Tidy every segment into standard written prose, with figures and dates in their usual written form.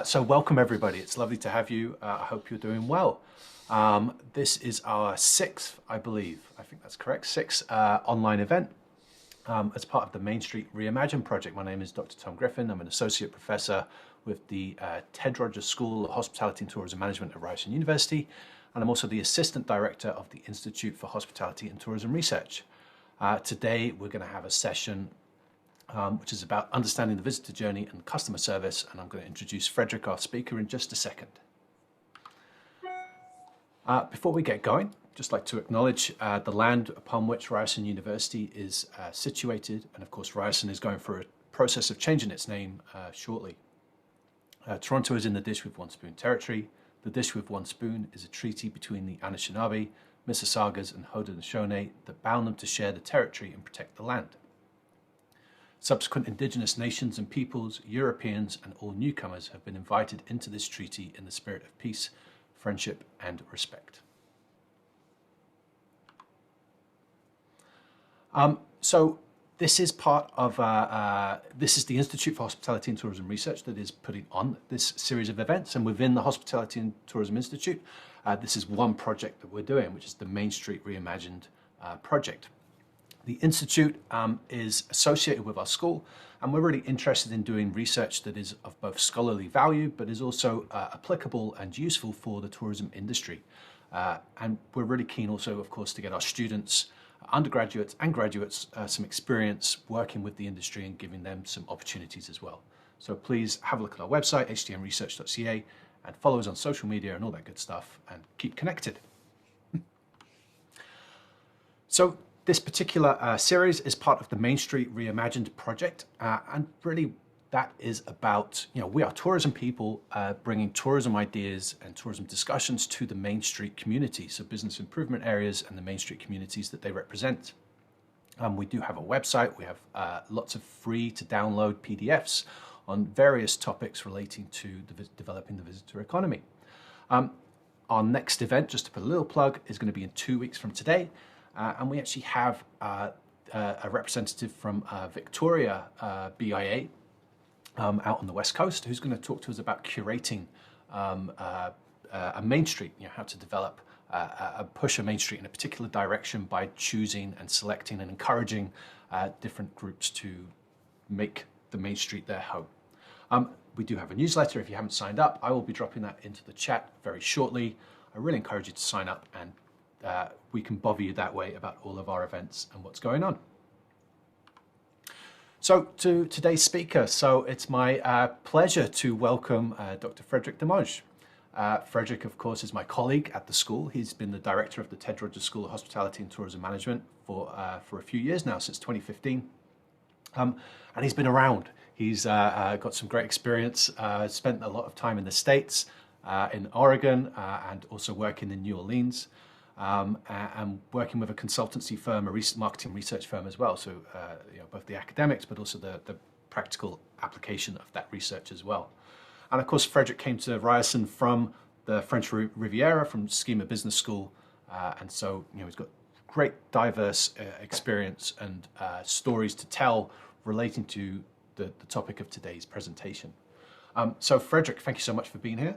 So welcome everybody. It's lovely to have you. I hope you're doing well. This is our sixth, I believe, I think that's correct, sixth online event as part of the Main Street Reimagined project. My name is Dr. Tom Griffin. I'm an associate professor with the Ted Rogers School of Hospitality and Tourism Management at Ryerson University, and I'm also the assistant director of the Institute for Hospitality and Tourism Research. Today we're going to have a session which is about understanding the visitor journey and customer service. And I'm going to introduce Frederic, our speaker, in just a second. Before we get going, I'd just like to acknowledge the land upon which Ryerson University is situated. And of course, Ryerson is going through a process of changing its name shortly. Toronto is in the Dish with One Spoon territory. The Dish with One Spoon is a treaty between the Anishinaabe, Mississaugas, and Haudenosaunee that bound them to share the territory and protect the land. Subsequent Indigenous nations and peoples, Europeans, and all newcomers have been invited into this treaty in the spirit of peace, friendship, and respect. So this is part of, this is the Institute for Hospitality and Tourism Research that is putting on this series of events. And within the Hospitality and Tourism Institute, this is one project that we're doing, which is the Main Street Reimagined project. The Institute is associated with our school, and we're really interested in doing research that is of both scholarly value, but is also applicable and useful for the tourism industry. And we're really keen also, of course, to get our students, undergraduates and graduates, some experience working with the industry and giving them some opportunities as well. So please have a look at our website, htmresearch.ca, and follow us on social media and all that good stuff, and keep connected. So this particular series is part of the Main Street Reimagined project, and really that is about, we are tourism people bringing tourism ideas and tourism discussions to the Main Street community, so business improvement areas and the Main Street communities that they represent. We do have a website. We have lots of free to download PDFs on various topics relating to developing the visitor economy. Our next event, just to put a little plug, is going to be in 2 weeks from today. And we actually have a representative from Victoria BIA out on the West Coast who's going to talk to us about curating a Main Street, how to develop push a Main Street in a particular direction by choosing and selecting and encouraging different groups to make the Main Street their home. We do have a newsletter. If you haven't signed up, I will be dropping that into the chat very shortly. I really encourage you to sign up, and we can bother you that way about all of our events and what's going on. So to today's speaker, so it's my pleasure to welcome Dr. Frederic Dimanche. Frederic, of course, is my colleague at the school. He's been the director of the Ted Rogers School of Hospitality and Tourism Management for a few years now, since 2015. And he's been around. He's got some great experience, spent a lot of time in the States, in Oregon, and also working in New Orleans. And working with a consultancy firm, a marketing research firm as well. So, both the academics, but also the practical application of that research as well. And of course, Frederic came to Ryerson from the French Riviera, from Schema Business School. And so, he's got great diverse experience and stories to tell relating to the topic of today's presentation. So Frederic, thank you so much for being here.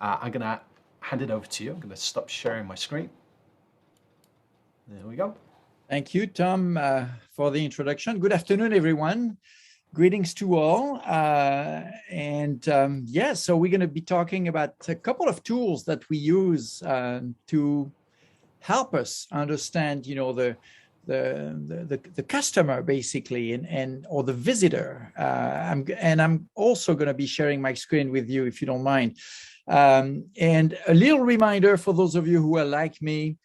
I'm going to hand it over to you. I'm going to stop sharing my screen. There we go. Thank you, Tom, for the introduction. Good afternoon, everyone. Greetings to all. So we're going to be talking about a couple of tools that we use to help us understand, the customer basically, or the visitor. I'm also going to be sharing my screen with you, if you don't mind. And a little reminder for those of you who are like me.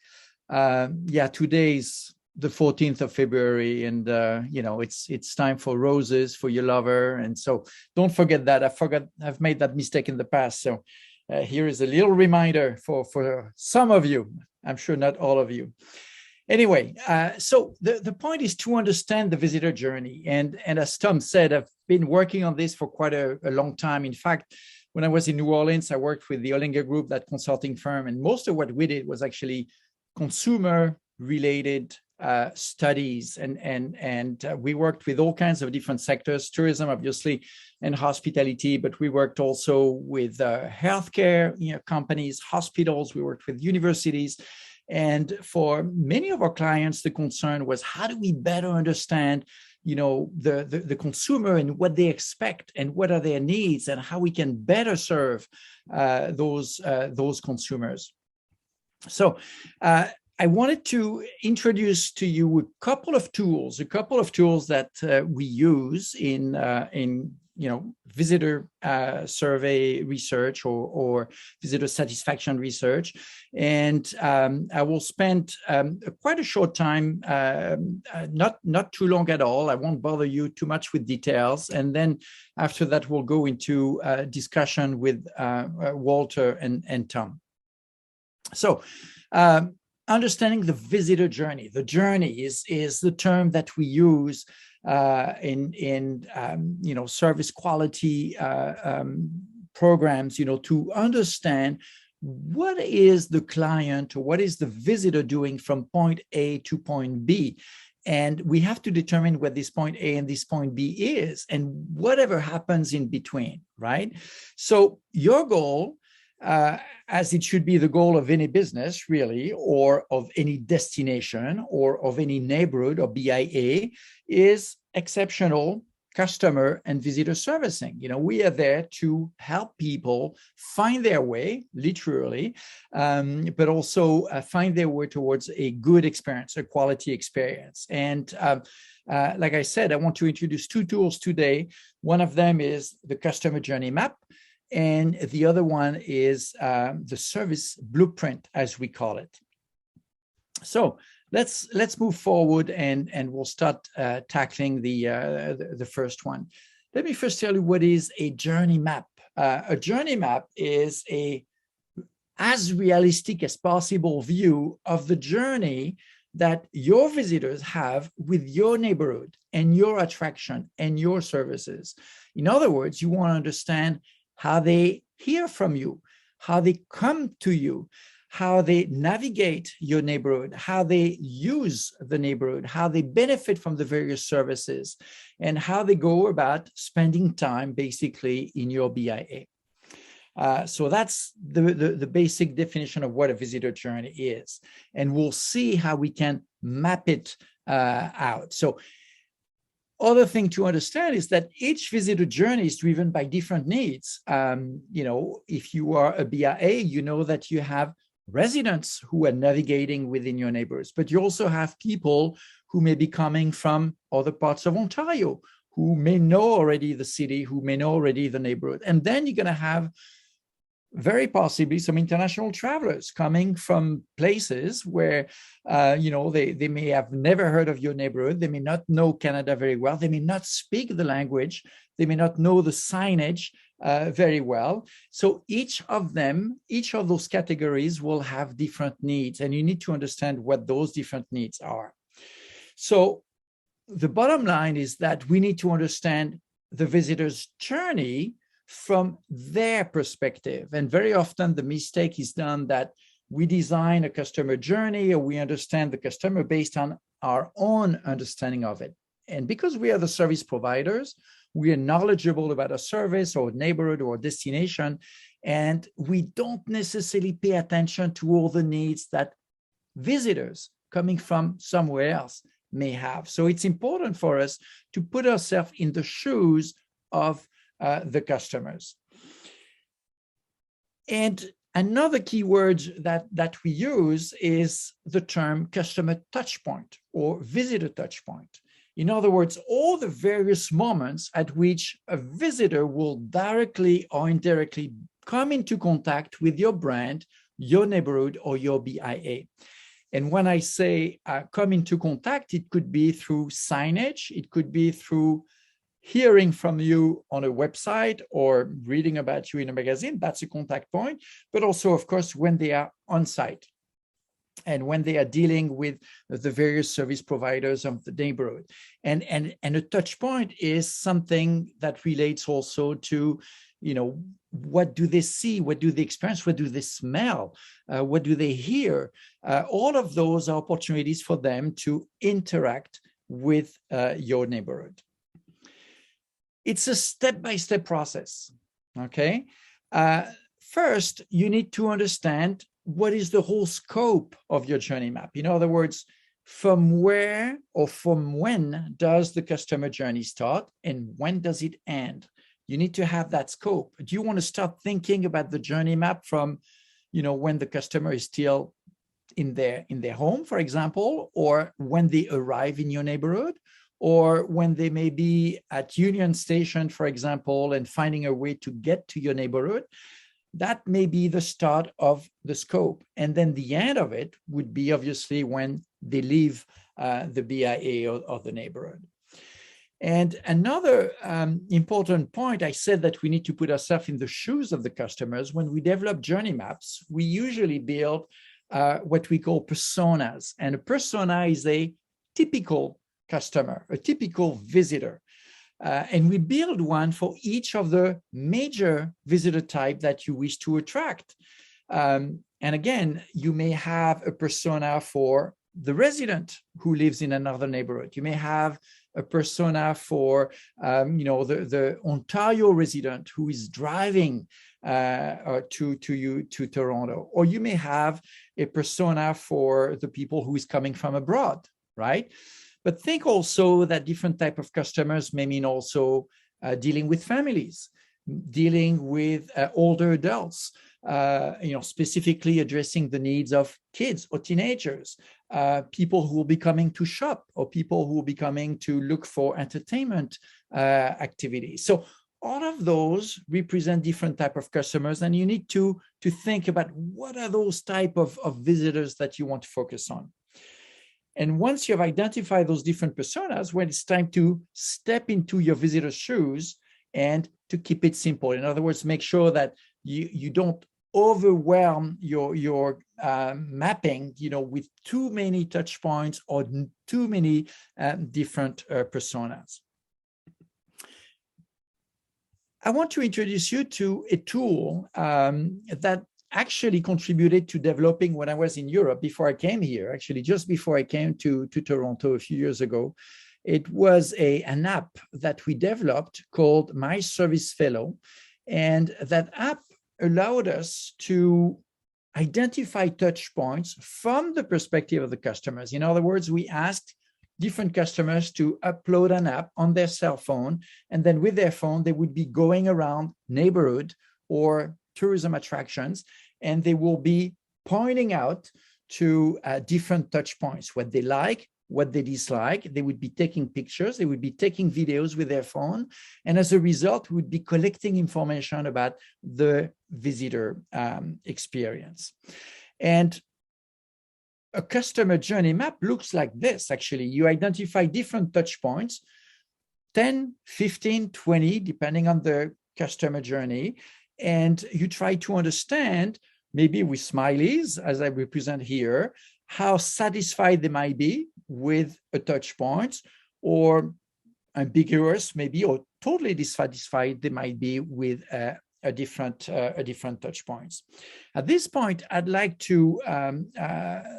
Today's the 14th of February, and it's time for roses for your lover, and so don't forget that. I've made that mistake in the past, so here is a little reminder for some of you. I'm sure not all of you. Anyway, so the point is to understand the visitor journey, and as Tom said, I've been working on this for quite a long time. In fact, when I was in New Orleans, I worked with the Ollinger Group, that consulting firm, and most of what we did was actually consumer-related studies, and we worked with all kinds of different sectors, tourism, obviously, and hospitality, but we worked also with healthcare, companies, hospitals. We worked with universities. And for many of our clients, the concern was, how do we better understand the consumer and what they expect and what are their needs, and how we can better serve those consumers. So I wanted to introduce to you a couple of tools that we use in visitor survey research or visitor satisfaction research. And I will spend quite a short time, not too long at all. I won't bother you too much with details. And then after that, we'll go into a discussion with Walter and Tom. So understanding the visitor journey. The journey is the term that we use in service quality programs, to understand what is the client or what is the visitor doing from point A to point B. And we have to determine what this point A and this point B is, and whatever happens in between, right? So your goal, as it should be the goal of any business, really, or of any destination or of any neighborhood or BIA, is exceptional customer and visitor servicing. We are there to help people find their way, literally, but also find their way towards a good experience, a quality experience. And like I said, I want to introduce two tools today. One of them is the customer journey map, and the other one is the service blueprint, as we call it. So let's move forward, and we'll start tackling the first one. Let me first tell you what is a journey map. A journey map is a as realistic as possible view of the journey that your visitors have with your neighborhood and your attraction and your services. In other words, you want to understand how they hear from you, how they come to you, how they navigate your neighborhood, how they use the neighborhood, how they benefit from the various services, and how they go about spending time basically in your BIA. So that's the basic definition of what a visitor journey is. And we'll see how we can map it out. So other thing to understand is that each visitor journey is driven by different needs. If you are a BIA, you know that you have residents who are navigating within your neighborhoods, but you also have people who may be coming from other parts of Ontario, who may know already the city, who may know already the neighborhood. And then you're going to have very possibly some international travelers coming from places where, they may have never heard of your neighborhood. They may not know Canada very well. They may not speak the language. They may not know the signage very well. So each of those categories will have different needs, and you need to understand what those different needs are. So the bottom line is that we need to understand the visitor's journey from their perspective. And very often the mistake is done that we design a customer journey, or we understand the customer based on our own understanding of it. And because we are the service providers, we are knowledgeable about a service or neighborhood or destination, and we don't necessarily pay attention to all the needs that visitors coming from somewhere else may have. So it's important for us to put ourselves in the shoes of the customers. And another key word that we use is the term customer touchpoint or visitor touchpoint. In other words, all the various moments at which a visitor will directly or indirectly come into contact with your brand, your neighborhood, or your BIA. And when I say come into contact, it could be through signage, it could be through hearing from you on a website or reading about you in a magazine. That's a contact point, but also, of course, when they are on site and when they are dealing with the various service providers of the neighborhood. And a touch point is something that relates also to, what do they see? What do they experience? What do they smell? What do they hear? All of those are opportunities for them to interact with your neighborhood. It's a step-by-step process, okay? First, you need to understand what is the whole scope of your journey map. In other words, from where or from when does the customer journey start and when does it end? You need to have that scope. Do you want to start thinking about the journey map from, when the customer is still in their home, for example, or when they arrive in your neighborhood, or when they may be at Union Station, for example, and finding a way to get to your neighborhood? That may be the start of the scope. And then the end of it would be obviously when they leave the BIA or the neighborhood. And another important point, I said that we need to put ourselves in the shoes of the customers. When we develop journey maps, we usually build what we call personas. And a persona is a typical customer, a typical visitor. And we build one for each of the major visitor type that you wish to attract. And again, you may have a persona for the resident who lives in another neighborhood. You may have a persona for the Ontario resident who is driving to Toronto, or you may have a persona for the people who is coming from abroad, right? But think also that different type of customers may mean also dealing with families, dealing with older adults, specifically addressing the needs of kids or teenagers, people who will be coming to shop, or people who will be coming to look for entertainment activities. So all of those represent different type of customers, and you need to think about what are those type of visitors that you want to focus on. And once you have identified those different personas, when it's time to step into your visitor's shoes and to keep it simple. In other words, make sure that you don't overwhelm your mapping, with too many touch points or too many different personas. I want to introduce you to a tool that actually contributed to developing when I was in Europe before I came here, actually just before I came to Toronto a few years ago. It was an app that we developed called My Service Fellow. And that app allowed us to identify touch points from the perspective of the customers. In other words, we asked different customers to upload an app on their cell phone, and then with their phone, they would be going around neighborhood or tourism attractions, and they will be pointing out to different touch points, what they like, what they dislike. They would be taking pictures, they would be taking videos with their phone, and as a result, we would be collecting information about the visitor experience. And a customer journey map looks like this, actually. You identify different touch points, 10, 15, 20, depending on the customer journey, and you try to understand, maybe with smileys, as I represent here, how satisfied they might be with a touch point, or ambiguous maybe, or totally dissatisfied they might be with a different touch points. At this point, I'd like to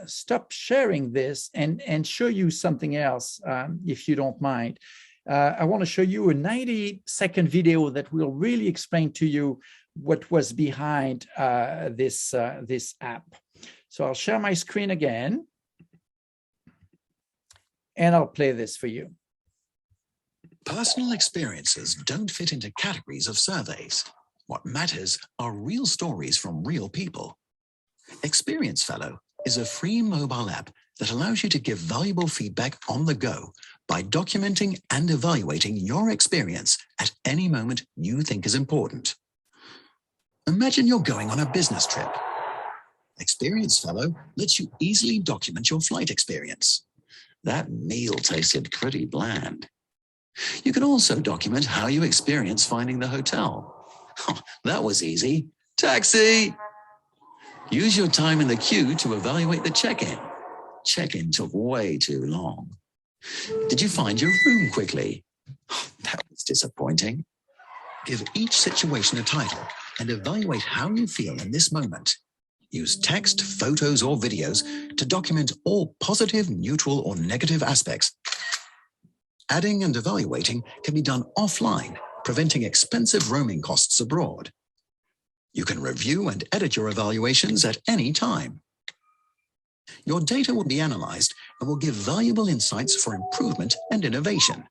stop sharing this and show you something else, if you don't mind. I want to show you a 90-second video that will really explain to you what was behind this app. So I'll share my screen again, and I'll play this for you. Personal experiences don't fit into categories of surveys. What matters are real stories from real people. Experience Fellow is a free mobile app that allows you to give valuable feedback on the go by documenting and evaluating your experience at any moment you think is important. Imagine you're going on a business trip. Experience Fellow lets you easily document your flight experience. That meal tasted pretty bland. You can also document how you experience finding the hotel. That was easy. Taxi! Use your time in the queue to evaluate the check-in. Check-in took way too long. Did you find your room quickly? That was disappointing. Give each situation a title and evaluate how you feel in this moment. Use text, photos, or videos to document all positive, neutral, or negative aspects. Adding and evaluating can be done offline, preventing expensive roaming costs abroad. You can review and edit your evaluations at any time. Your data will be analyzed and will give valuable insights for improvement and innovation.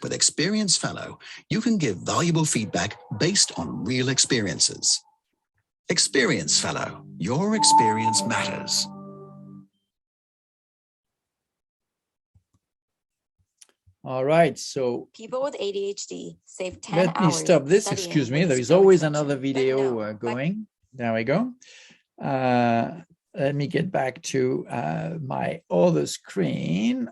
With Experience Fellow, you can give valuable feedback based on real experiences. Experience Fellow, your experience matters. All right, so people with ADHD save 10 let me hours stop this. studying Excuse me, with there is skill always extension. another But video no, going. There we go. Let me get back to my other screen.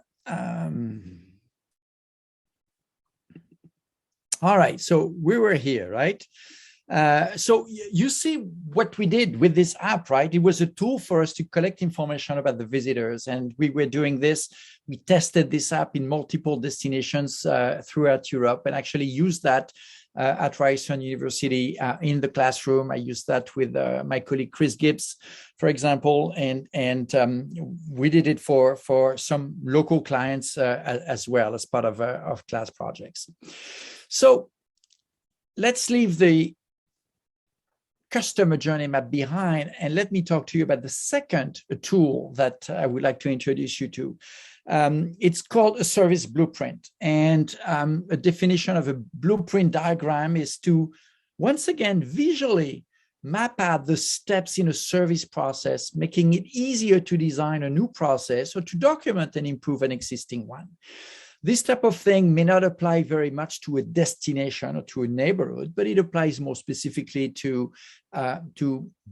All right, so we were here, right? So you see what we did with this app, right? It was a tool for us to collect information about the visitors, and we were doing this. We tested this app in multiple destinations throughout Europe, and actually used that at Ryerson University in the classroom. I used that with my colleague Chris Gibbs, for example, and we did it for some local clients as well as part of class projects. So let's leave the customer journey map behind, and let me talk to you about the second tool that I would like to introduce you to. It's called a service blueprint, and a definition of a blueprint diagram is to, once again, visually map out the steps in a service process, making it easier to design a new process or to document and improve an existing one. This type of thing may not apply very much to a destination or to a neighborhood, but it applies more specifically to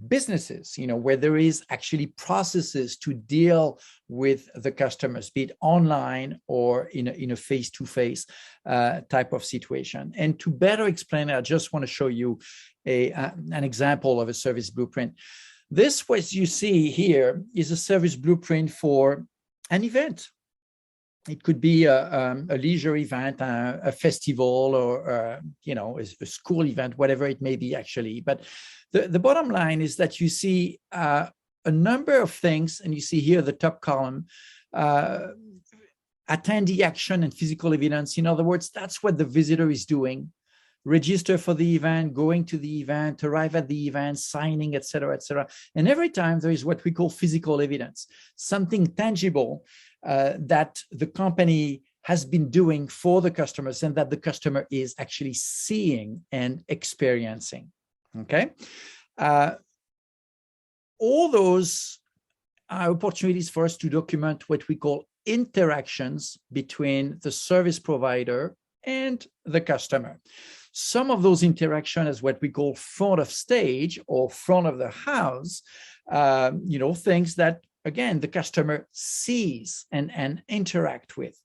businesses, where there is actually processes to deal with the customers, be it online or in a face-to-face type of situation. And to better explain it, I just want to show you an example of a service blueprint. This, what you see here, is a service blueprint for an event. It could be a leisure event, a festival, or a school event, whatever it may be actually. But the bottom line is that you see a number of things, and you see here the top column, attendee action and physical evidence. In other words, that's what the visitor is doing. Register for the event, going to the event, arrive at the event, signing, et cetera, et cetera. And every time there is what we call physical evidence, something tangible that the company has been doing for the customers and that the customer is actually seeing and experiencing, okay? All those are opportunities for us to document what we call interactions between the service provider and the customer. Some of those interactions is what we call front of stage or front of the house, things that, again, the customer sees and interact with.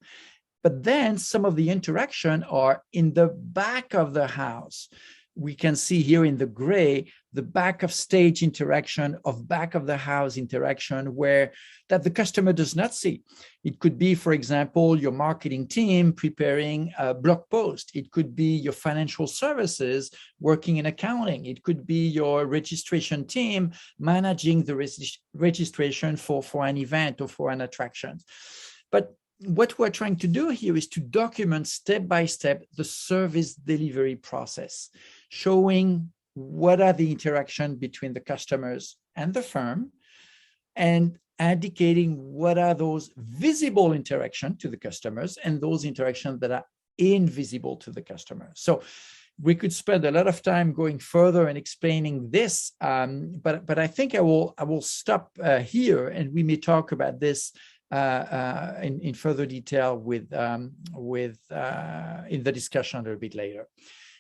But then some of the interaction are in the back of the house. We can see here in the gray, the back of stage interaction, of back of the house interaction, where that the customer does not see. It could be, for example, your marketing team preparing a blog post. It could be your financial services working in accounting. It could be your registration team managing the registration for an event or for an attraction. But what we're trying to do here is to document step by step the service delivery process, showing what are the interactions between the customers and the firm, and indicating what are those visible interactions to the customers and those interactions that are invisible to the customer. So we could spend a lot of time going further and explaining this, but I think I will stop here, and we may talk about this in further detail with in the discussion a little bit later.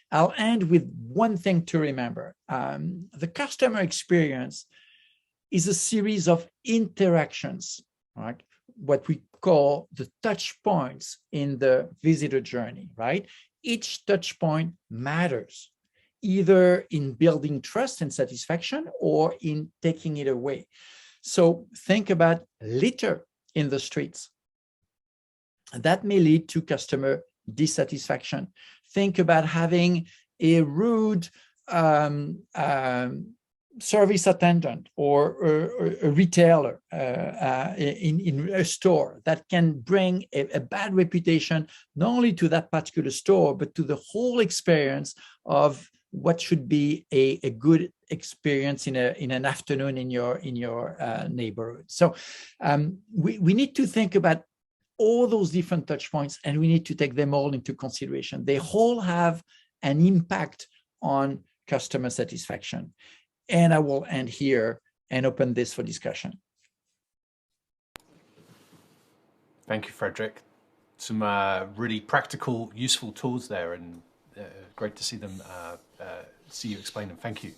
I'll end with one thing to remember. The customer experience is a series of interactions, right? What we call the touch points in the visitor journey, right? Each touch point matters, either in building trust and satisfaction or in taking it away. So think about litter in the streets. That may lead to customer dissatisfaction. Think about having a rude service attendant or a retailer in a store that can bring a bad reputation not only to that particular store but to the whole experience of what should be a good experience in an afternoon in your neighborhood. So we need to think about all those different touch points, and we need to take them all into consideration. They all have an impact on customer satisfaction. And I will end here and open this for discussion. Thank you, Frederic. Some really practical, useful tools there, and great to see them. See you explain them. Thank you.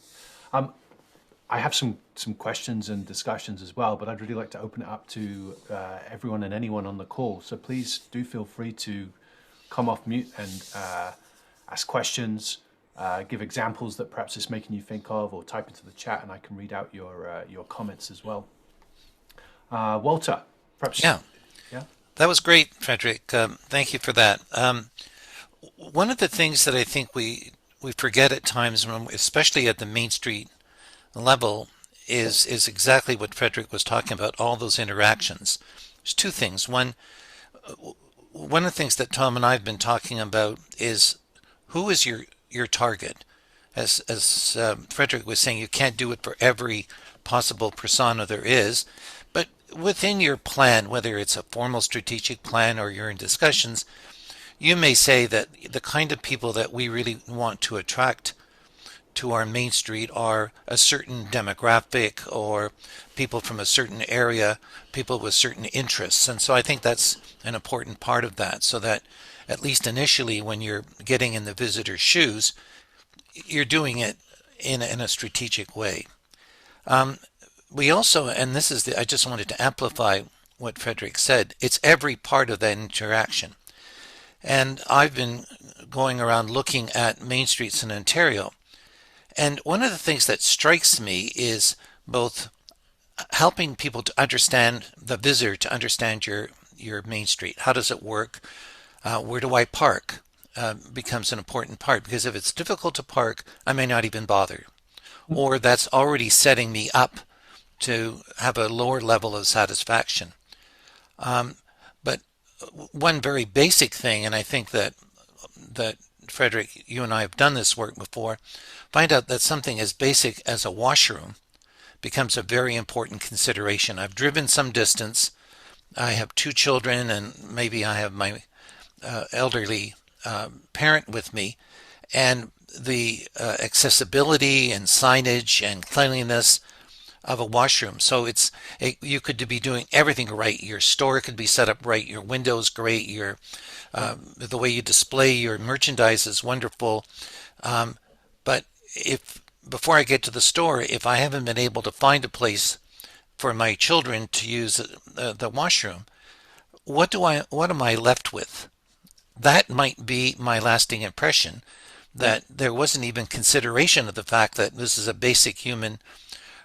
I have some questions and discussions as well, but I'd really like to open it up to everyone and anyone on the call. So please do feel free to come off mute and ask questions. Give examples that perhaps it's making you think of, or type into the chat, and I can read out your comments as well. Walter, perhaps. Yeah. That was great, Frederic. Thank you for that. One of the things that I think we forget at times, especially at the Main Street level, is exactly what Frederic was talking about, all those interactions. There's two things. One of the things that Tom and I have been talking about is who is your target. As Frederic was saying, you can't do it for every possible persona there is, but within your plan, whether it's a formal strategic plan or you're in discussions, you may say that the kind of people that we really want to attract to our Main Street are a certain demographic or people from a certain area, people with certain interests. And so I think that's an important part of that, so that at least initially when you're getting in the visitor's shoes, you're doing it in a strategic way. We also, and this is I just wanted to amplify what Frederic said, it's every part of that interaction. And I've been going around looking at Main Streets in Ontario. And one of the things that strikes me is both helping people to understand, the visitor to understand your Main Street. How does it work? Where do I park? Becomes an important part, because if it's difficult to park, I may not even bother. Or that's already setting me up to have a lower level of satisfaction. But one very basic thing, and I think that Frederic, you and I have done this work before, find out that something as basic as a washroom becomes a very important consideration. I've driven some distance. I have 2 children, and maybe I have my elderly parent with me, and the accessibility and signage and cleanliness of a washroom. So you could be doing everything right. Your store could be set up right. Your window's great. The way you display your merchandise is wonderful. But if before I get to the store, if I haven't been able to find a place for my children to use the washroom, what am I left with? That might be my lasting impression, that there wasn't even consideration of the fact that this is a basic human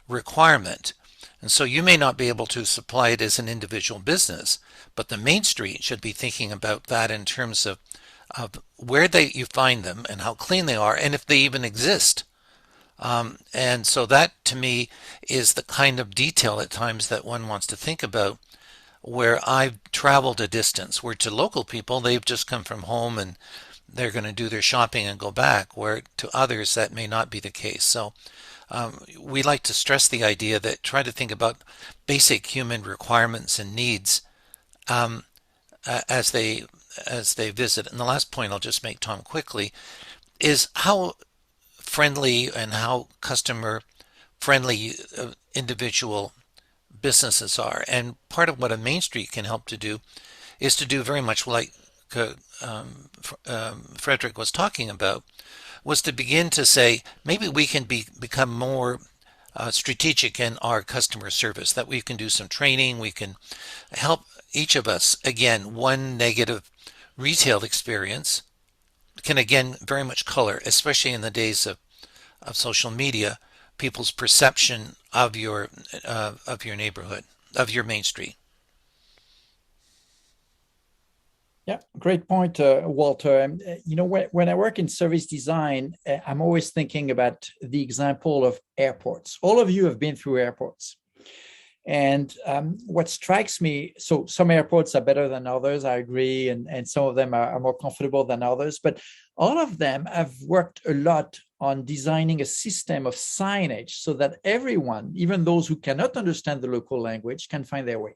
requirement. And so you may not be able to supply it as an individual business, but the Main Street should be thinking about that in terms of where you find them and how clean they are, and if they even exist. And so that, to me, is the kind of detail at times that one wants to think about, where I've traveled a distance, where to local people, they've just come from home and they're going to do their shopping and go back, where to others that may not be the case. So we like to stress the idea that try to think about basic human requirements and needs as they visit. And the last point I'll just make, Tom, quickly, is how friendly and how customer friendly individual businesses are. And part of what a Main Street can help to do is to do very much like Frederic was talking about, was to begin to say, maybe we can become more strategic in our customer service, that we can do some training, we can help each of us. Again, one negative retail experience can again very much color, especially in the days of social media, people's perception of your neighborhood, of your Main Street. Yeah, great point, Walter. When I work in service design, I'm always thinking about the example of airports. All of you have been through airports. And what strikes me, so some airports are better than others, I agree, and some of them are more comfortable than others, but all of them have worked a lot on designing a system of signage so that everyone, even those who cannot understand the local language, can find their way.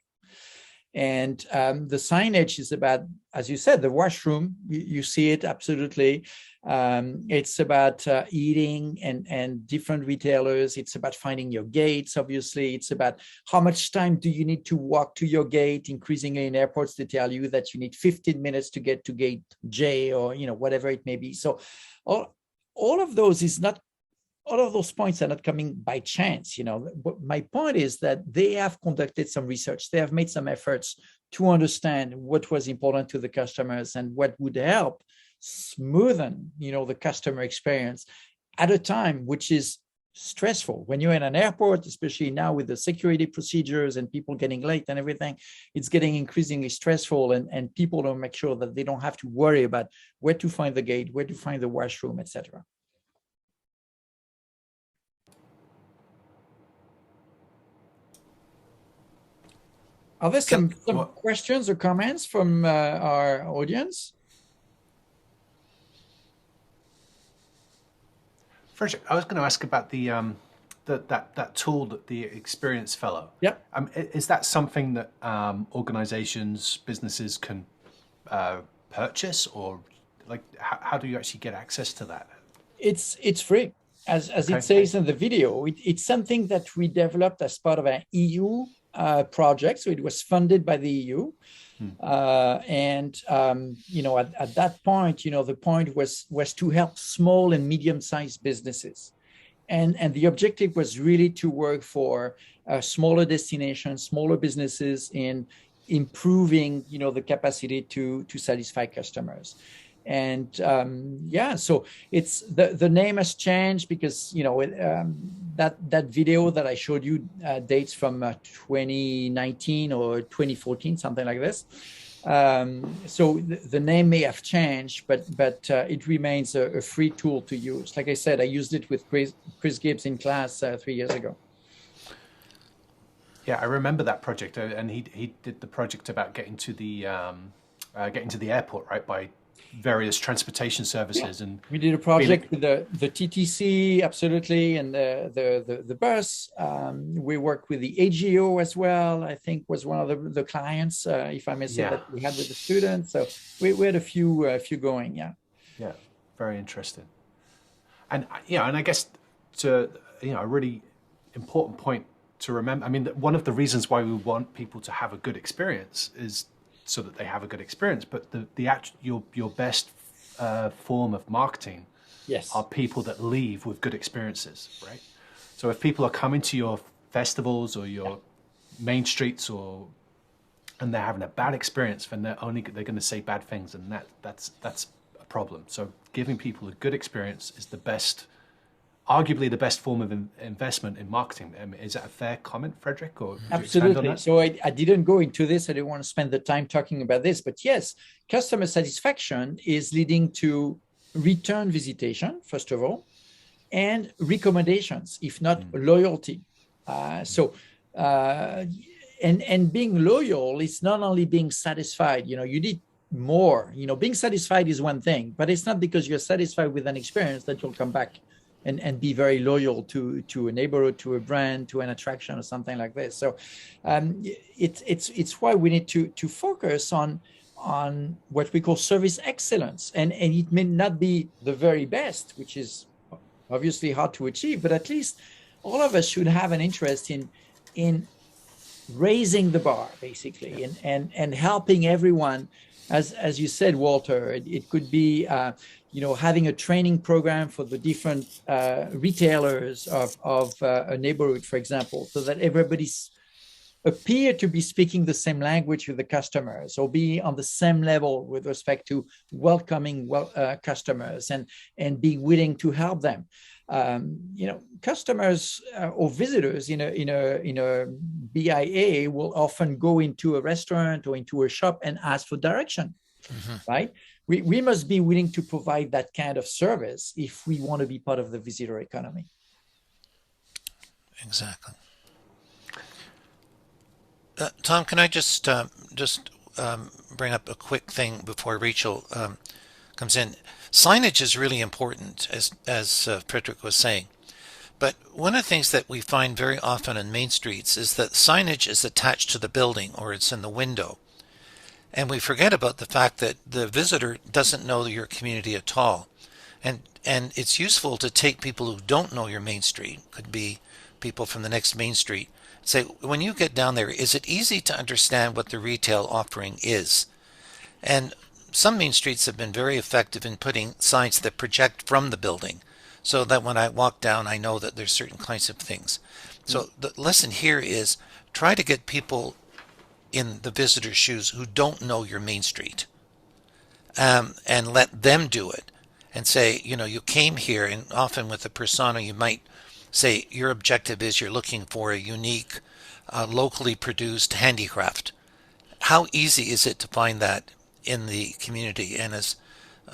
And the signage is about, as you said, the washroom. You see it absolutely. It's about eating and different retailers. It's about finding your gates, obviously. It's about how much time do you need to walk to your gate. Increasingly in airports, they tell you that you need 15 minutes to get to gate J or whatever it may be. So all of those is not all of those points are not coming by chance. But my point is that they have conducted some research. They have made some efforts to understand what was important to the customers and what would help smoothen, the customer experience at a time which is stressful. When you're in an airport, especially now with the security procedures and people getting late and everything, it's getting increasingly stressful, and people don't make sure that they don't have to worry about where to find the gate, where to find the washroom, etc. Are there some questions or comments from our audience? Frederic, I was going to ask about that tool, that the Experience Fellow. Yep. Is that something that organizations, businesses can purchase, or how do you actually get access to that? It's free, as okay. It says in the video. It's something that we developed as part of an EU project. So it was funded by the EU. At that point, the point was to help small and medium-sized businesses. And the objective was really to work for smaller destinations, smaller businesses in improving, the capacity to satisfy customers. And so it's the name has changed because that video that I showed you dates from 2019 or 2014, something like this. So the name may have changed, but it remains a free tool to use. Like I said, I used it with Chris Gibbs in class 3 years ago. Yeah, I remember that project, and he did the project about getting to the airport, right, by various transportation services. Yeah. And we did a project with the TTC, absolutely, and the bus. We worked with the AGO as well. I think was one of the clients, if I may say, that we had with the students. So we had a few going. Yeah, very interesting. And and I guess to a really important point to remember. I mean, one of the reasons why we want people to have a good experience is so that they have a good experience. But your best form of marketing are people that leave with good experiences, right? So if people are coming to your festivals or your main streets and they're having a bad experience, then they're going to say bad things, and that's a problem. So giving people a good experience is arguably the best form of investment in marketing. Is that a fair comment, Frederic? Or absolutely. So I didn't go into this. I didn't want to spend the time talking about this. But yes, customer satisfaction is leading to return visitation, first of all, and recommendations, if not loyalty. And being loyal is not only being satisfied. You need more. Being satisfied is one thing, but it's not because you're satisfied with an experience that you'll come back and be very loyal to a neighborhood, to a brand, to an attraction or something like this. So it's why we need to focus on what we call service excellence. And it may not be the very best, which is obviously hard to achieve, but at least all of us should have an interest in raising the bar, basically, and helping everyone. As you said, Walter, it could be having a training program for the different retailers of a neighborhood, for example, so that everybody appear to be speaking the same language with the customers, or be on the same level with respect to welcoming customers and be willing to help them. Customers or visitors in a BIA will often go into a restaurant or into a shop and ask for direction. right? We must be willing to provide that kind of service if we want to be part of the visitor economy. Exactly. Tom, can I just bring up a quick thing before Rachel comes in? Signage is really important, as Frederic was saying. But one of the things that we find very often on main streets is that signage is attached to the building or it's in the window. And we forget about the fact that the visitor doesn't know your community at all. And it's useful to take people who don't know your main street, could be people from the next main street, say, when you get down there, is it easy to understand what the retail offering is? And some main streets have been very effective in putting signs that project from the building, so that when I walk down, I know that there's certain kinds of things. So the lesson here is try to get people in the visitor's shoes who don't know your main street, and let them do it and say, you came here, and often with a persona, you might say your objective is you're looking for a unique, locally produced handicraft. How easy is it to find that in the community? And as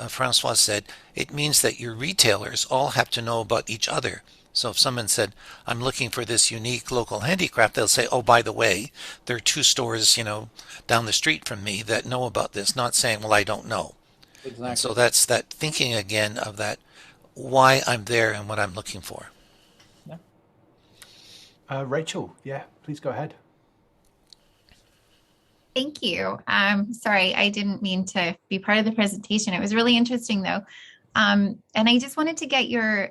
Francois said, it means that your retailers all have to know about each other. So if someone said, I'm looking for this unique local handicraft, they'll say, oh, by the way, there are 2 stores, down the street from me that know about this, not saying, well, I don't know. Exactly. And so that's that thinking again of that, why I'm there and what I'm looking for. Rachel, please go ahead. Thank you. Sorry, I didn't mean to be part of the presentation. It was really interesting, though. And I just wanted to get your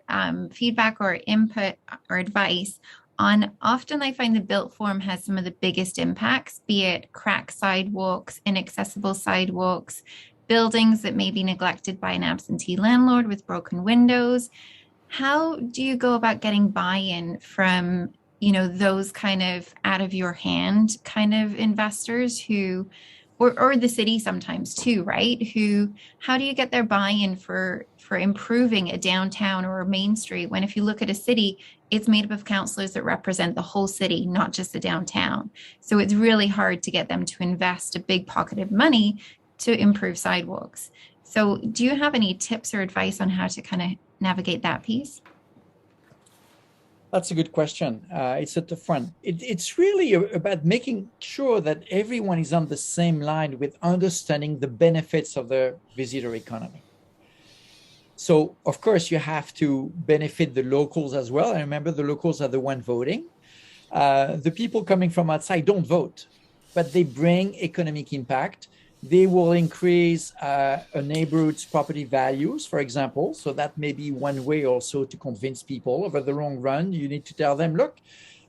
feedback or input or advice on, often I find the built form has some of the biggest impacts, be it cracked sidewalks, inaccessible sidewalks, buildings that may be neglected by an absentee landlord with broken windows. How do you go about getting buy-in from those kind of out of your hand kind of investors who, or the city sometimes too, right? How do you get their buy-in for improving a downtown or a main street when, if you look at a city, it's made up of councillors that represent the whole city, not just the downtown. So it's really hard to get them to invest a big pocket of money to improve sidewalks. So do you have any tips or advice on how to kind of navigate that piece? That's a good question. It's at the front. It's really about making sure that everyone is on the same line with understanding the benefits of the visitor economy. So, of course, you have to benefit the locals as well. And remember, the locals are the one voting. The people coming from outside don't vote, but they bring economic impact. They will increase a neighborhood's property values, for example. So that may be one way also to convince people. Over the long run, you need to tell them, look,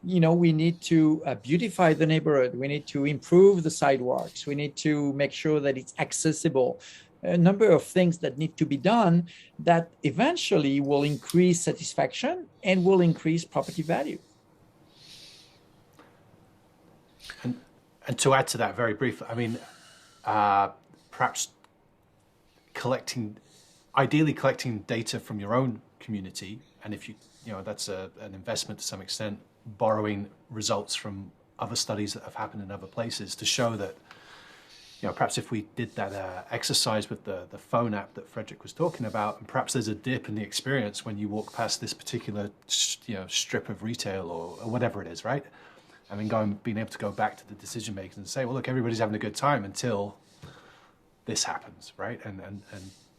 we need to beautify the neighborhood. We need to improve the sidewalks. We need to make sure that it's accessible. A number of things that need to be done that eventually will increase satisfaction and will increase property value. And to add to that very briefly, I mean, perhaps ideally collecting data from your own community, and if that's an investment to some extent, borrowing results from other studies that have happened in other places to show that, perhaps if we did that exercise with the phone app that Frederic was talking about, and perhaps there's a dip in the experience when you walk past this particular strip of retail or whatever it is, right? And then being able to go back to the decision makers and say, well, look, everybody's having a good time until this happens, right? And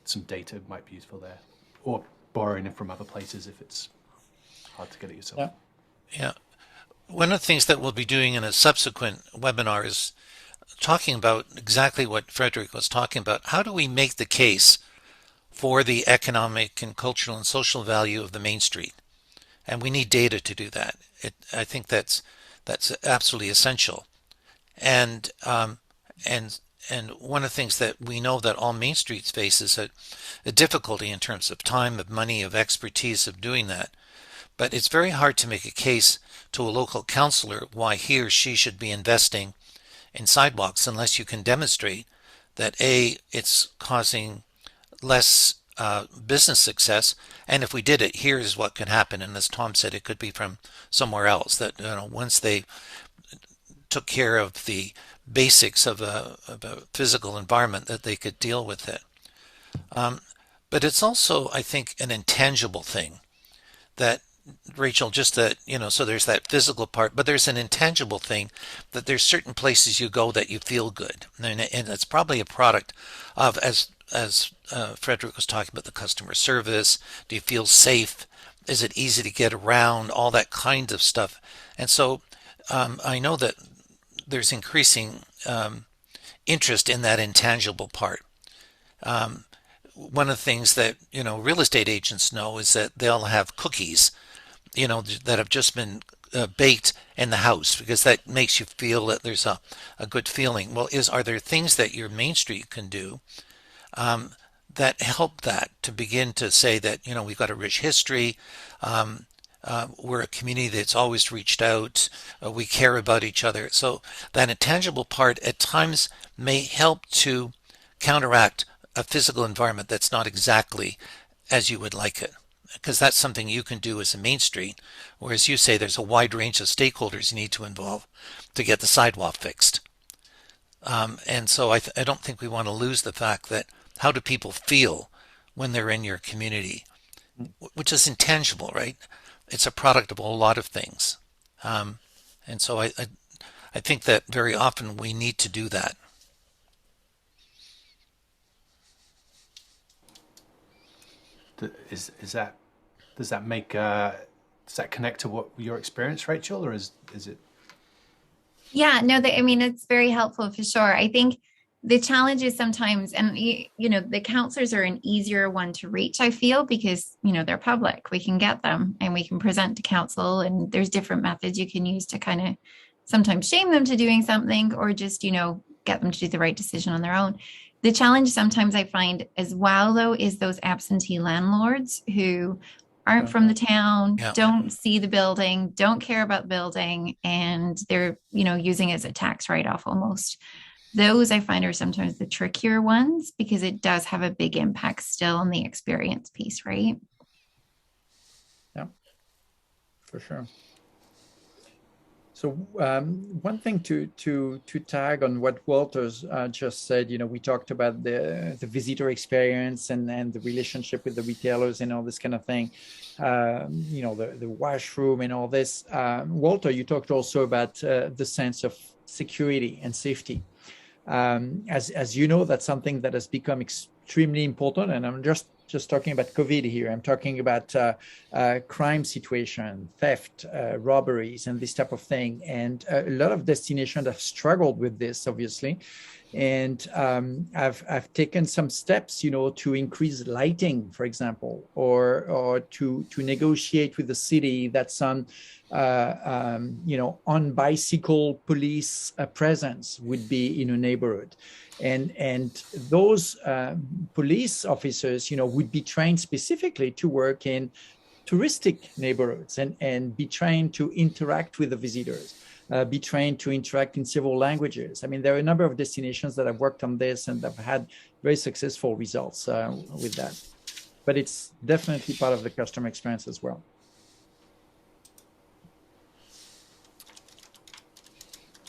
some data might be useful there, or borrowing it from other places if it's hard to get it yourself. Yeah. One of the things that we'll be doing in a subsequent webinar is talking about exactly what Frederic was talking about. How do we make the case for the economic and cultural and social value of the main street? And we need data to do that. I think that's absolutely essential. And one of the things that we know that all main streets face is a difficulty in terms of time, of money, of expertise of doing that. But it's very hard to make a case to a local councillor why he or she should be investing in sidewalks unless you can demonstrate that A, it's causing less business success, and if we did it, here's what could happen. And as Tom said, it could be from somewhere else, that once they took care of the basics of a physical environment, that they could deal with it. But it's also, I think, an intangible thing that, Rachel, just that, so there's that physical part, but there's an intangible thing that there's certain places you go that you feel good. And it's probably a product of, as Frederic was talking about, the customer service. Do you feel safe? Is it easy to get around? All that kind of stuff. And so I know that there's increasing interest in that intangible part. One of the things that, real estate agents know is that they'll have cookies, that have just been baked in the house, because that makes you feel that there's a good feeling. Well, are there things that your Main Street can do that help that, to begin to say that, we've got a rich history, we're a community that's always reached out, we care about each other. So that intangible part at times may help to counteract a physical environment that's not exactly as you would like it, because that's something you can do as a Main Street, whereas you say there's a wide range of stakeholders you need to involve to get the sidewalk fixed. And so I don't think we want to lose the fact that, how do people feel when they're in your community, which is intangible, right? It's a product of a lot of things. And so I think that very often we need to do that. Does that connect to what your experience, Rachel, or is it? Yeah, no, it's very helpful for sure. I think the challenge is sometimes, and the counselors are an easier one to reach, I feel, because, they're public. We can get them and we can present to council, and there's different methods you can use to kind of sometimes shame them to doing something, or just, get them to do the right decision on their own. The challenge sometimes I find as well, though, is those absentee landlords who aren't from the town, don't see the building, don't care about the building, and they're, using it as a tax write-off almost. Those I find are sometimes the trickier ones, because it does have a big impact still on the experience piece, right? Yeah, for sure. So one thing to tag on what Walter's just said, we talked about the visitor experience and the relationship with the retailers and all this kind of thing, the washroom and all this. Walter, you talked also about the sense of security and safety. As you know, that's something that has become extremely important, and I'm just talking about COVID here. I'm talking about crime situation, theft, robberies, and this type of thing. And a lot of destinations have struggled with this, obviously. And I've taken some steps, to increase lighting, for example, or to negotiate with the city that some on bicycle police presence would be in a neighborhood. And those police officers, would be trained specifically to work in touristic neighborhoods and be trained to interact with the visitors, be trained to interact in several languages. I mean, there are a number of destinations that have worked on this and have had very successful results with that. But it's definitely part of the customer experience as well.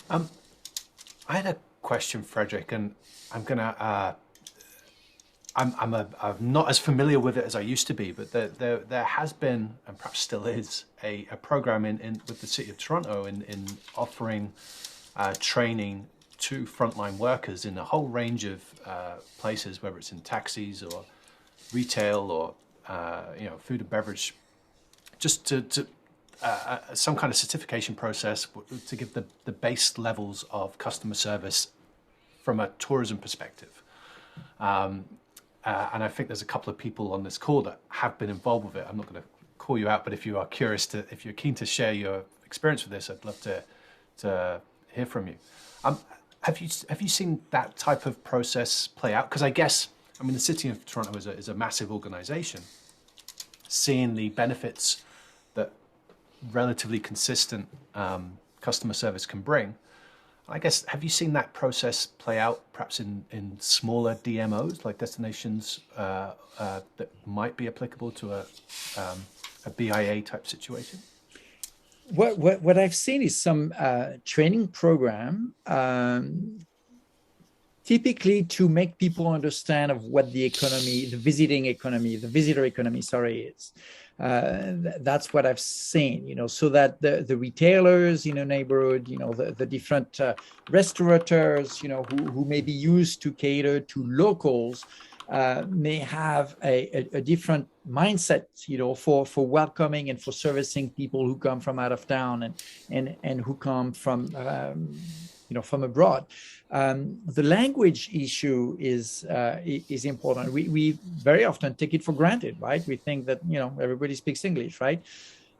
I had a question, Frederic, and I'm gonna. I'm not as familiar with it as I used to be, but there has been, and perhaps still is, a program in with the City of Toronto in offering training to frontline workers in a whole range of places, whether it's in taxis or retail or food and beverage, just to some kind of certification process to give the base levels of customer service from a tourism perspective. And I think there's a couple of people on this call that have been involved with it. I'm not going to call you out, but if you are curious if you're keen to share your experience with this, I'd love to hear from you. Have you seen that type of process play out? Because the City of Toronto is a massive organization. Seeing the benefits that relatively consistent customer service can bring, I guess, have you seen that process play out perhaps in smaller DMOs, like destinations that might be applicable to a BIA type situation? what I've seen is some training program, typically to make people understand of what the economy, the visitor economy, sorry, is. That's what I've seen, so that the retailers in a neighborhood, the different restaurateurs, who may be used to cater to locals, may have a different mindset, for welcoming and for servicing people who come from out of town and who come from from abroad. The language issue is important. We very often take it for granted, right? We think that everybody speaks English, right?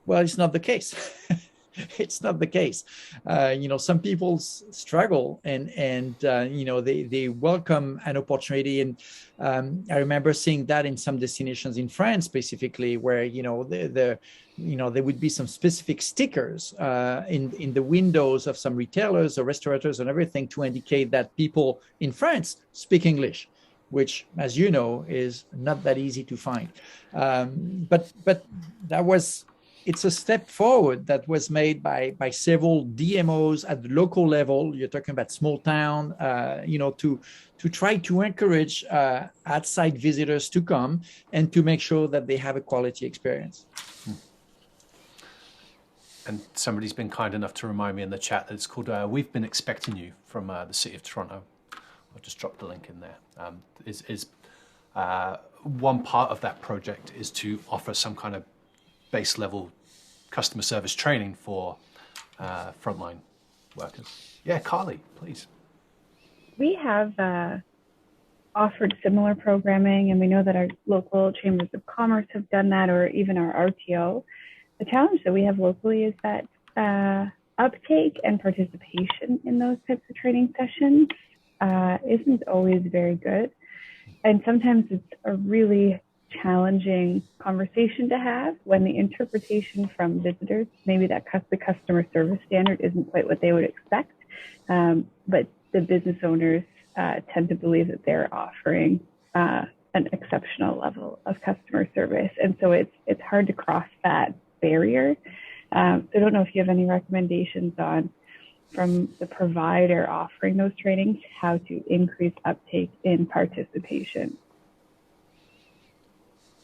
Well, it's not the case. It's not the case. Some people struggle and they welcome an opportunity. And I remember seeing that in some destinations in France specifically, where there would be some specific stickers in the windows of some retailers or restaurateurs and everything to indicate that people in France speak English, which, as you know, is not that easy to find. But it's a step forward that was made by several DMOs at the local level. You're talking about small town, to try to encourage outside visitors to come and to make sure that they have a quality experience. And somebody's been kind enough to remind me in the chat that it's called We've Been Expecting You from the City of Toronto. I'll just drop the link in there. One part of that project is to offer some kind of base level customer service training for frontline workers. Yeah, Carly, please. We have offered similar programming, and we know that our local chambers of commerce have done that, or even our RTO. The challenge that we have locally is that uptake and participation in those types of training sessions isn't always very good. And sometimes it's a really challenging conversation to have when the interpretation from visitors, maybe that the customer service standard isn't quite what they would expect, but the business owners tend to believe that they're offering an exceptional level of customer service, and so it's hard to cross that barrier. So I don't know if you have any recommendations from the provider offering those trainings, how to increase uptake in participation.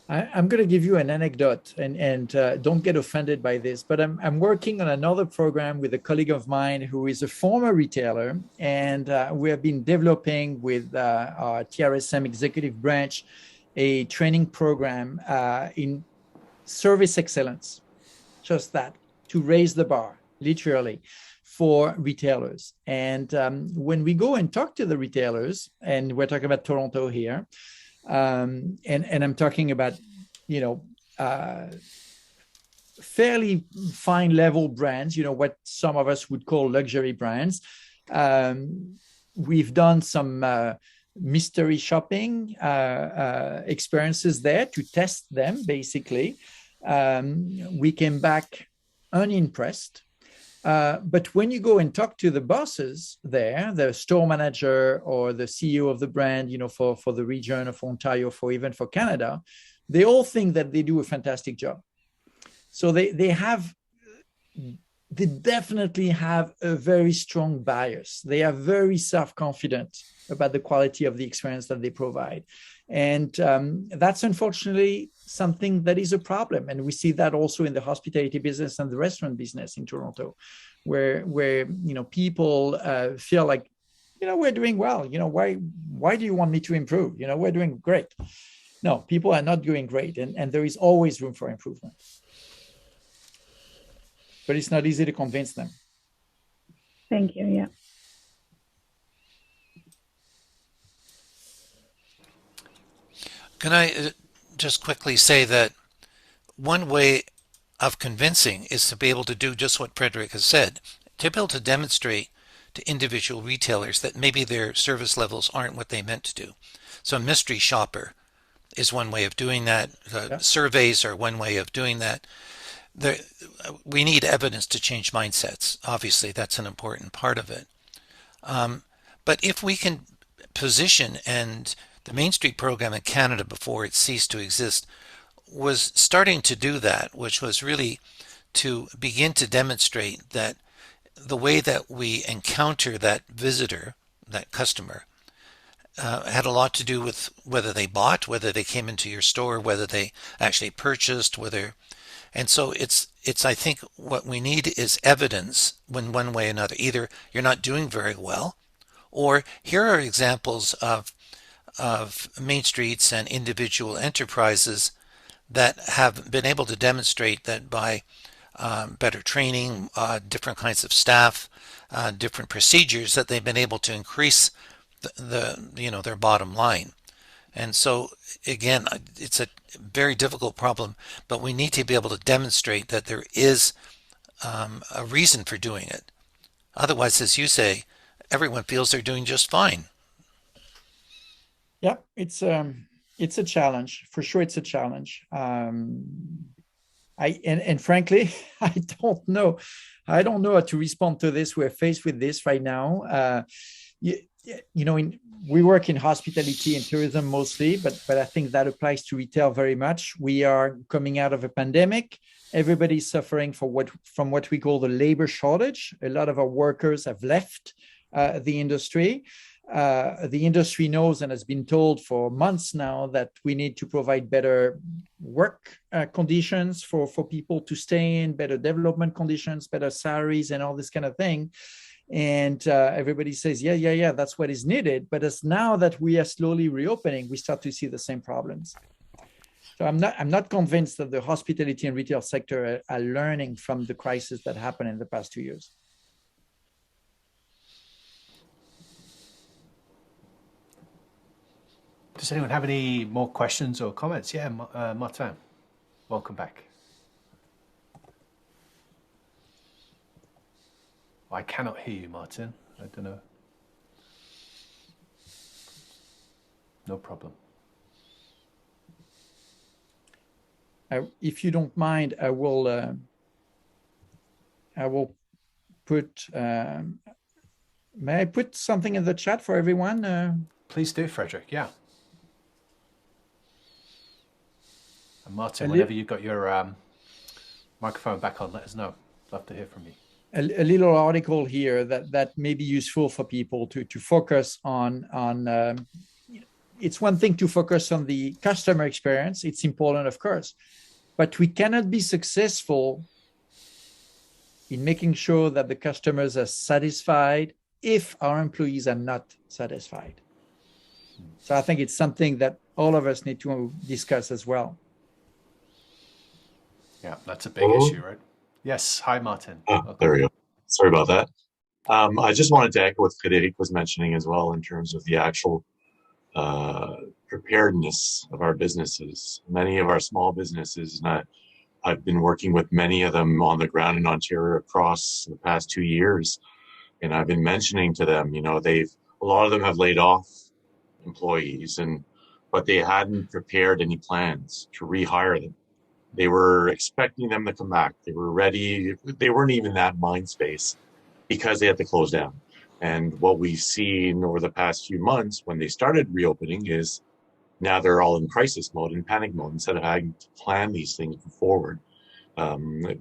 I'm going to give you an anecdote, and don't get offended by this, but I'm working on another program with a colleague of mine who is a former retailer, and we have been developing with our TRSM executive branch a training program in service excellence, just that, to raise the bar, literally, for retailers. And when we go and talk to the retailers, and we're talking about Toronto here, and I'm talking about, fairly fine level brands, what some of us would call luxury brands. We've done some mystery shopping experiences there to test them, basically. We came back unimpressed. But when you go and talk to the bosses there, the store manager or the CEO of the brand, for the region of Ontario, even for Canada, they all think that they do a fantastic job. So they definitely have a very strong bias. They are very self-confident about the quality of the experience that they provide. And that's unfortunately something that is a problem. And we see that also in the hospitality business and the restaurant business in Toronto, where people feel like, we're doing well. Why do you want me to improve? We're doing great. No, people are not doing great. And there is always room for improvement. But it's not easy to convince them. Thank you. Yeah. Can I just quickly say that one way of convincing is to be able to do just what Frederic has said, to be able to demonstrate to individual retailers that maybe their service levels aren't what they meant to do. So a mystery shopper is one way of doing that. Surveys are one way of doing that. We need evidence to change mindsets. Obviously, that's an important part of it. But if we can position, and the Main Street program in Canada before it ceased to exist was starting to do that, which was really to begin to demonstrate that the way that we encounter that visitor, that customer, had a lot to do with whether they bought, whether they came into your store, whether they actually purchased, and so it's I think what we need is evidence when one way or another. Either you're not doing very well, or here are examples of Main Streets and individual enterprises that have been able to demonstrate that by better training, different kinds of staff, different procedures, that they've been able to increase their bottom line. And so again, it's a very difficult problem, but we need to be able to demonstrate that there is a reason for doing it. Otherwise, as you say, everyone feels they're doing just fine. Yeah, it's a challenge for sure. It's a challenge. Frankly, I don't know how to respond to this. We're faced with this right now. We work in hospitality and tourism mostly, but I think that applies to retail very much. We are coming out of a pandemic. Everybody's suffering from what we call the labor shortage. A lot of our workers have left the industry. The industry knows and has been told for months now that we need to provide better work conditions for people to stay in, better development conditions, better salaries, and all this kind of thing. And everybody says, yeah, that's what is needed. But as now that we are slowly reopening, we start to see the same problems. So I'm not convinced that the hospitality and retail sector are learning from the crisis that happened in the past 2 years. Does anyone have any more questions or comments? Yeah, Martin, welcome back. I cannot hear you, Martin. I don't know. No problem. If you don't mind, I will put. May I put something in the chat for everyone? Please do, Frederic. Yeah. And Martin, whenever you've got your microphone back on, let us know. Love to hear from you. A little article here that may be useful for people to focus on. It's one thing to focus on the customer experience. It's important, of course, but we cannot be successful in making sure that the customers are satisfied if our employees are not satisfied. So I think it's something that all of us need to discuss as well. Yeah, that's a big issue, right? Yes. Hi, Martin. There we go. Sorry about that. I just wanted to echo what Frederic was mentioning as well in terms of the actual preparedness of our businesses. Many of our small businesses, and I've been working with many of them on the ground in Ontario across the past 2 years, and I've been mentioning to them, a lot of them have laid off employees, but they hadn't prepared any plans to rehire them. They were expecting them to come back. They were ready. They weren't even in that mind space because they had to close down. And what we've seen over the past few months when they started reopening is now they're all in crisis mode and panic mode instead of having to plan these things forward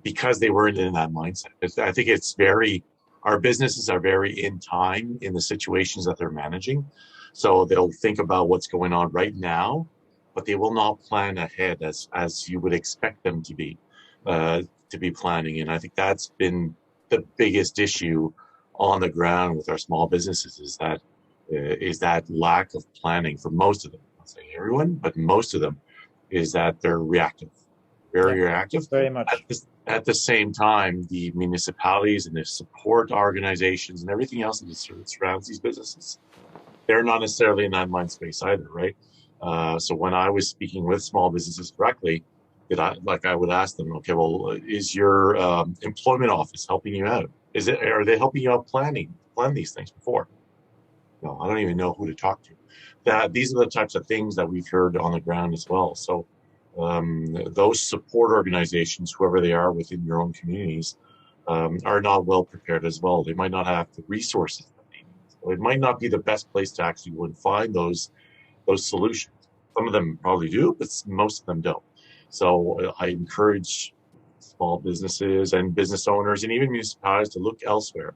because they weren't in that mindset. I think our businesses are very in time in the situations that they're managing. So they'll think about what's going on right now, but they will not plan ahead as you would expect them to be planning. And I think that's been the biggest issue on the ground with our small businesses is that lack of planning for most of them. I'm not saying everyone, but most of them is that they're reactive, very reactive. Very much. At the same time, the municipalities and the support organizations and everything else that surrounds these businesses, they're not necessarily in that mind space either, right? So when I was speaking with small businesses directly, I would ask them, okay, well, is your employment office helping you out? Are they helping you out plan these things before? No, I don't even know who to talk to. These are the types of things that we've heard on the ground as well. So those support organizations, whoever they are within your own communities, are not well prepared as well. They might not have the resources that they need. So it might not be the best place to actually go and find those solutions. Some of them probably do, but most of them don't. So I encourage small businesses and business owners and even municipalities to look elsewhere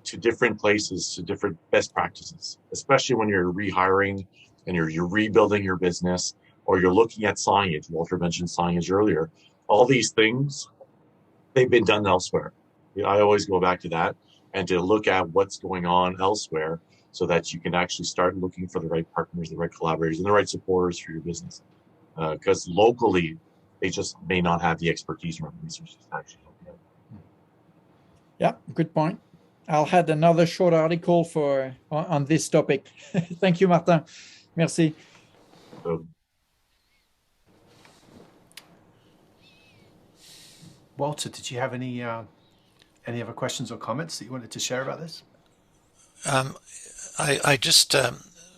to different places, to different best practices, especially when you're rehiring and you're rebuilding your business, or you're looking at signage. Walter mentioned signage earlier. All these things, they've been done elsewhere. I always go back to that, and to look at what's going on elsewhere so that you can actually start looking for the right partners, the right collaborators, and the right supporters for your business. Because locally, they just may not have the expertise or resources to actually help you out. Yeah, good point. I'll add another short article on this topic. Thank you, Martin. Merci. So, Walter, did you have any other questions or comments that you wanted to share about this? I just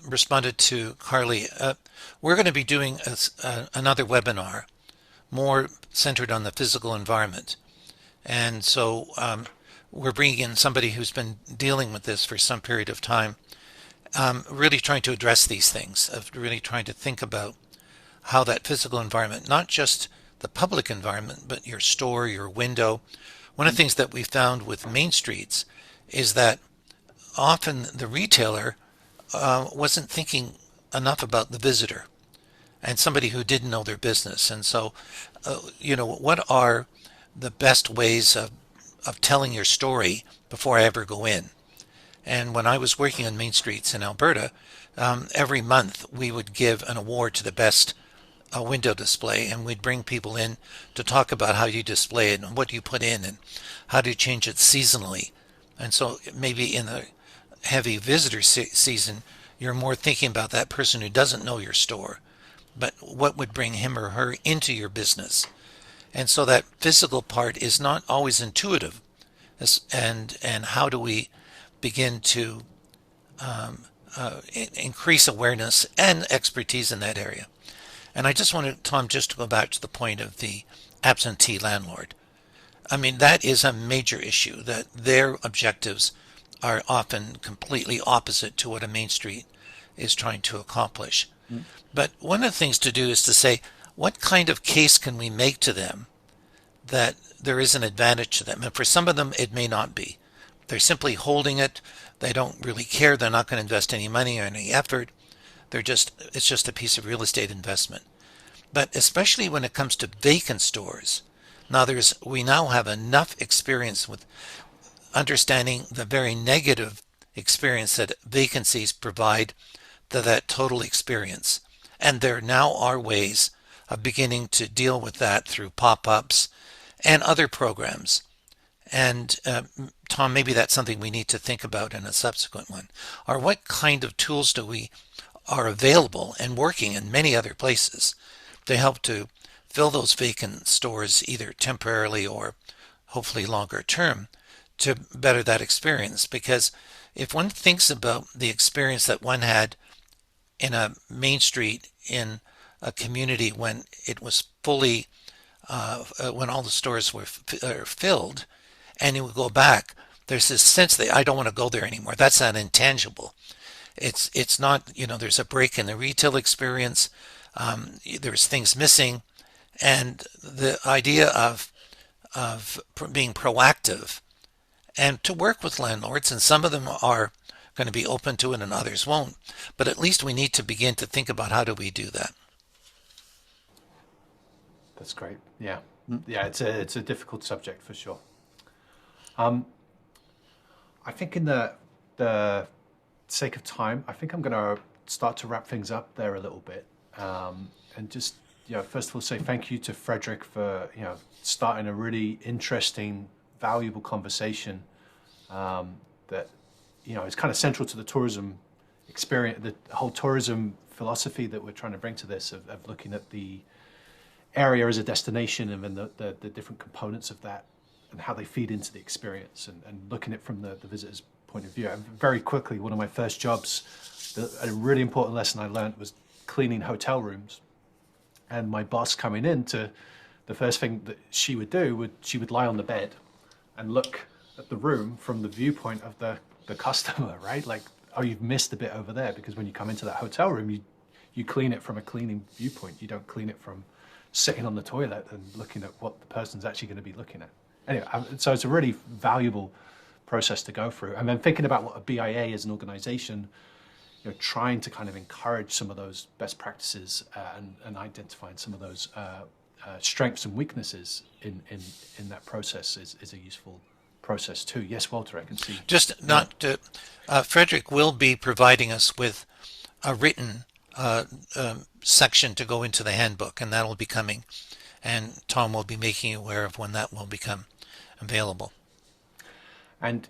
responded to Carly. We're going to be doing another webinar more centered on the physical environment. And so we're bringing in somebody who's been dealing with this for some period of time, really trying to address these things, of really trying to think about how that physical environment, not just the public environment, but your store, your window. One of the things that we found with main streets is that often the retailer wasn't thinking enough about the visitor and somebody who didn't know their business. And so, what are the best ways of telling your story before I ever go in? And when I was working on main streets in Alberta, every month we would give an award to the best window display, and we'd bring people in to talk about how you display it and what you put in and how do you change it seasonally. And so maybe in the heavy visitor season, you're more thinking about that person who doesn't know your store, but what would bring him or her into your business. And so that physical part is not always intuitive. And how do we begin to increase awareness and expertise in that area? And I just wanted, Tom, just to go back to the point of the absentee landlord. I mean, that is a major issue, that their objectives are often completely opposite to what a main street is trying to accomplish. But one of the things to do is to say, what kind of case can we make to them that there is an advantage to them? And for some of them, it may not be. They're simply holding it. They don't really care. They're not going to invest any money or any effort. It's just a piece of real estate investment. But especially when it comes to vacant stores, we now have enough experience with understanding the very negative experience that vacancies provide to that total experience. And there now are ways of beginning to deal with that through pop-ups and other programs. And Tom, maybe that's something we need to think about in a subsequent one. Or what kind of tools are available and working in many other places to help to fill those vacant stores either temporarily or hopefully longer term to better that experience? Because if one thinks about the experience that one had in a main street in a community when it was fully, when all the stores were filled, and you would go back, there's this sense that I don't want to go there anymore. That's not intangible. It's not, there's a break in the retail experience. There's things missing. And the idea of being proactive and to work with landlords, and some of them are going to be open to it and others won't. But at least we need to begin to think about how do we do that. That's great. Yeah. Yeah, it's a difficult subject for sure. I think in the sake of time, I think I'm going to start to wrap things up there a little bit, and just first of all say thank you to Frederic for starting a really interesting, valuable conversation that is kind of central to the tourism experience, the whole tourism philosophy that we're trying to bring to this of looking at the area as a destination and then the different components of that and how they feed into the experience and looking at it from the visitor's point of view. And very quickly, one of my first jobs, a really important lesson I learned was cleaning hotel rooms. And my boss coming in the first thing that she would do she would lie on the bed and look at the room from the viewpoint of the customer, right? Like, oh, you've missed a bit over there, because when you come into that hotel room, you clean it from a cleaning viewpoint. You don't clean it from sitting on the toilet and looking at what the person's actually going to be looking at. Anyway, so it's a really valuable process to go through. And then thinking about what a BIA as an organization, trying to kind of encourage some of those best practices and identifying some of those strengths and weaknesses in that process is a useful process too. Yes, Walter, I can see. Just not to, Frederic will be providing us with a written section to go into the handbook, and that'll be coming. And Tom will be making you aware of when that will become available. And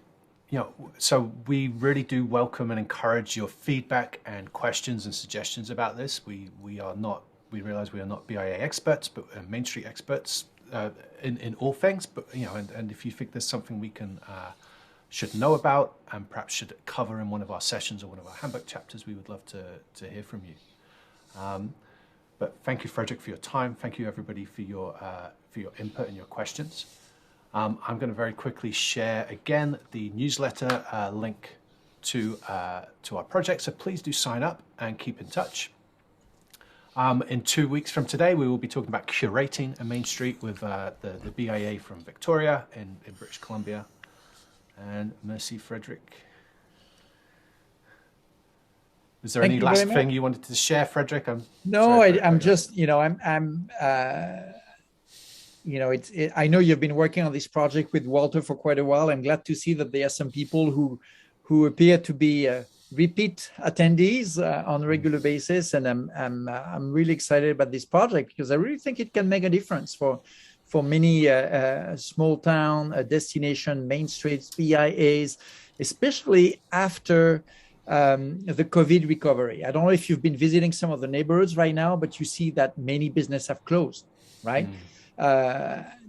so we really do welcome and encourage your feedback and questions and suggestions about this. We realize we are not BIA experts, but Main Street experts in all things. But and if you think there's something we should know about and perhaps should cover in one of our sessions or one of our handbook chapters, we would love to hear from you. But thank you, Frederic, for your time. Thank you, everybody, for your input and your questions. I'm going to very quickly share again the newsletter link to our project. So please do sign up and keep in touch. In 2 weeks from today, we will be talking about curating a Main Street with the BIA from Victoria in British Columbia. And merci, Frederic. Was there any last thing you wanted to share, Frederic? I'm just, I know you've been working on this project with Walter for quite a while. I'm glad to see that there are some people who appear to be repeat attendees on a regular basis, and I'm really excited about this project because I really think it can make a difference for many small town destination Main Streets, BIAs, especially after the COVID recovery. I don't know if you've been visiting some of the neighborhoods right now, but you see that many businesses have closed, right?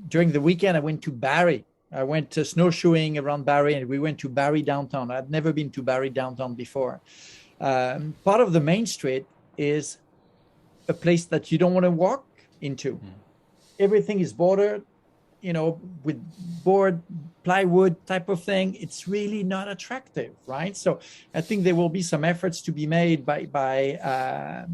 During the weekend, I went to Barrie. I went snowshoeing around Barrie, and we went to Barrie downtown. I'd never been to Barrie downtown before. Part of the Main Street is a place that you don't want to walk into. Everything is bordered, with board, plywood type of thing. It's really not attractive, right? So I think there will be some efforts to be made by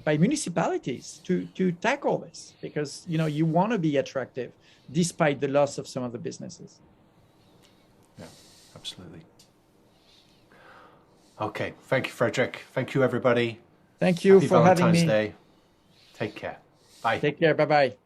municipalities to tackle this, because you want to be attractive despite the loss of some of the businesses. Yeah, absolutely. Okay, thank you, Frederic. Thank you, everybody. Thank you for having me. Happy Valentine's Day. Take care. Bye. Take care. Bye-bye.